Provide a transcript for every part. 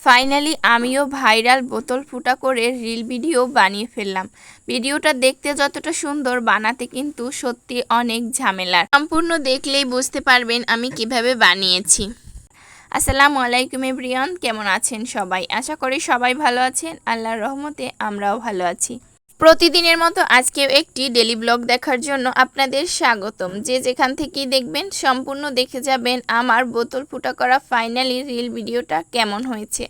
Finally আমিও viral বোতল ফুটা করে রিল ভিডিও বানিয়ে ফেললাম। ভিডিওটা দেখতে যতটা সুন্দর, বানাতে কিন্তু সত্যি অনেক ঝামেলার। সম্পূর্ণ দেখলেই বুঝতে পারবেন আমি কিভাবে বানিয়েছি। আসসালামু আলাইকুম এভরিওয়ান, কেমন আছেন সবাই? আশা করি সবাই ভালো আছেন। আল্লাহর রহমতে আমরাও ভালো আছি। প্রতিদিনের মতো আজকেও একটি ডেলি ব্লগ দেখার জন্য আপনাদের স্বাগতম। যে যেখান থেকেই দেখবেন সম্পূর্ণ দেখে যাবেন আমার বোতল ফুটা করা ফাইনালি রিল ভিডিওটা কেমন হয়েছে।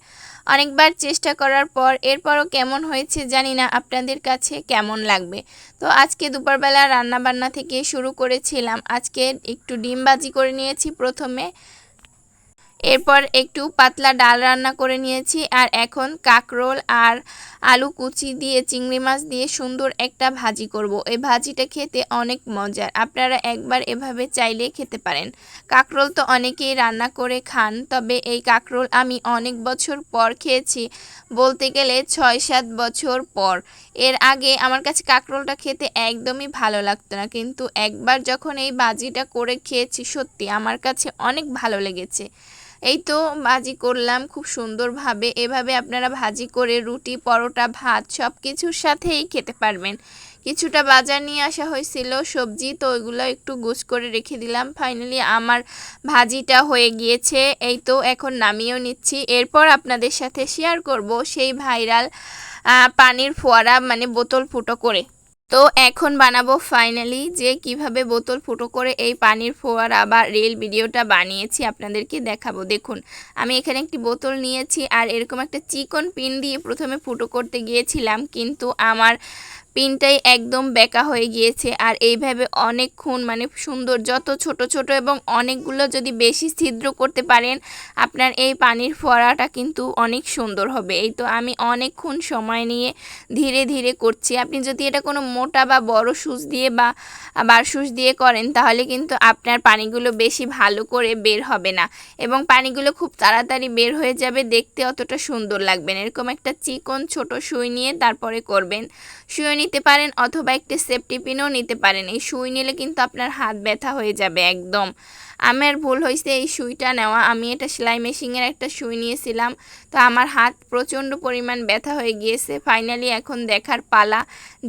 অনেকবার চেষ্টা করার পর এরপরও কেমন হয়েছে জানি না আপনাদের কাছে কেমন লাগবে। তো আজকে দুপুরবেলা রান্নাবান্না থেকে শুরু করেছিলাম। আজকে একটু ডিম ভাজি করে নিয়েছি প্রথমে, এরপর একটু পাতলা ডাল রান্না করে নিয়েছি, আর এখন কাঁকরোল আর আলু কুচি দিয়ে চিংড়ি মাছ দিয়ে সুন্দর একটা ভাজি করব। এই ভাজিটা খেতে অনেক মজার, আপনারা একবার এভাবে চাইলে খেতে পারেন। কাঁকরোল তো অনেকেই রান্না করে খান, তবে এই কাঁকরোল আমি অনেক বছর পর খেয়েছি, বলতে গেলে ৬-৭ বছর পর। এর আগে আমার কাছে কাঁকরোলটা খেতে একদমই ভালো লাগতো না, কিন্তু একবার যখন এই ভাজিটা করে খেয়েছি সত্যি আমার কাছে অনেক ভালো লেগেছে। এই তো ভাজি করলাম খুব সুন্দরভাবে। এভাবে আপনারা ভাজি করে রুটি, পরোটা, ভাত সব কিছুর সাথেই খেতে পারবেন। কিছুটা বাজার নিয়ে আসা হয়েছিল সবজি, তো ওইগুলো একটু গুছ করে রেখে দিলাম। ফাইনালি আমার ভাজিটা হয়ে গিয়েছে, এই তো এখন নামিয়েও নিচ্ছি। এরপর আপনাদের সাথে শেয়ার করব সেই ভাইরাল পানির ফোয়ারা, মানে বোতল ফুটো করে। তো এখন বানাবো ফাইনালি যে কিভাবে বোতল ফুটো করে এই পানির ফোয়ারা বা রিল ভিডিওটা বানিয়েছি আপনাদেরকে দেখাবো। দেখুন, আমি এখানে একটি বোতল নিয়েছি আর এরকম একটা চিকন পিন দিয়ে প্রথমে ফুটো করতে গিয়েছিলাম, কিন্তু আমার পিনটাই একদম বেঁকা হয়ে গিয়েছে। আর এইভাবে অনেকক্ষণ, মানে সুন্দর যত ছোট ছোট এবং অনেকগুলো যদি বেশি ছিদ্র করতে পারেন আপনার এই পানির ফোয়ারাটা কিন্তু অনেক সুন্দর হবে। এই তো আমি অনেকক্ষণ সময় নিয়ে ধীরে ধীরে করছি। আপনি যদি এটা কোনো মোটা বা বড় সুচ দিয়ে বা সুচ দিয়ে করেন তাহলে কিন্তু আপনার পানিগুলো বেশি ভালো করে বের হবে না, এবং পানিগুলো খুব তাড়াতাড়ি বের হয়ে যাবে, দেখতে অতটা সুন্দর লাগবে না। এরকম একটা চিকন ছোট সুই নিয়ে তারপরে করবেন। সুই নিতে পারেন অথবা একটা সেফটি পিনও নিতে পারেন। এই সুই নিলে কিন্তু আপনার হাত ব্যথা হয়ে যাবে একদম। আমার ভুল হয়েছে এই সুইটা নেওয়া, আমি এটা সেলাই মেশিনের একটা সুই নিয়েছিলাম, তো আমার হাত প্রচণ্ড পরিমাণ ব্যথা হয়ে গিয়েছে। ফাইনালি এখন দেখার পালা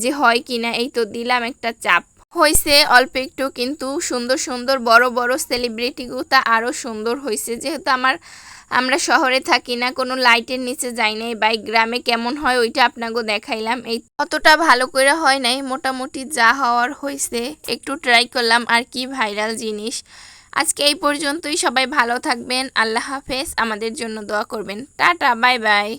যে হয় কিনা। এই তো দিলাম একটা চাপ, হয়েছে অল্প একটু, কিন্তু সুন্দর সুন্দর বড় বড় সেলিব্রিটিগুলো তা আরও সুন্দর হয়েছে। যেহেতু আমরা শহরে থাকি না, কোনো লাইটের নিচে যাই নাই, বা গ্রামে কেমন হয় ওইটা আপনাকেও দেখাইলাম। এই অতটা ভালো করে হয় নাই, মোটামুটি যা হওয়ার হয়েছে একটু ট্রাই করলাম আর কি, ভাইরাল জিনিস। আজকে এই পর্যন্তই, সবাই ভালো থাকবেন, আল্লাহ হাফেজ, আমাদের জন্য দোয়া করবেন, টাটা, বাই বাই।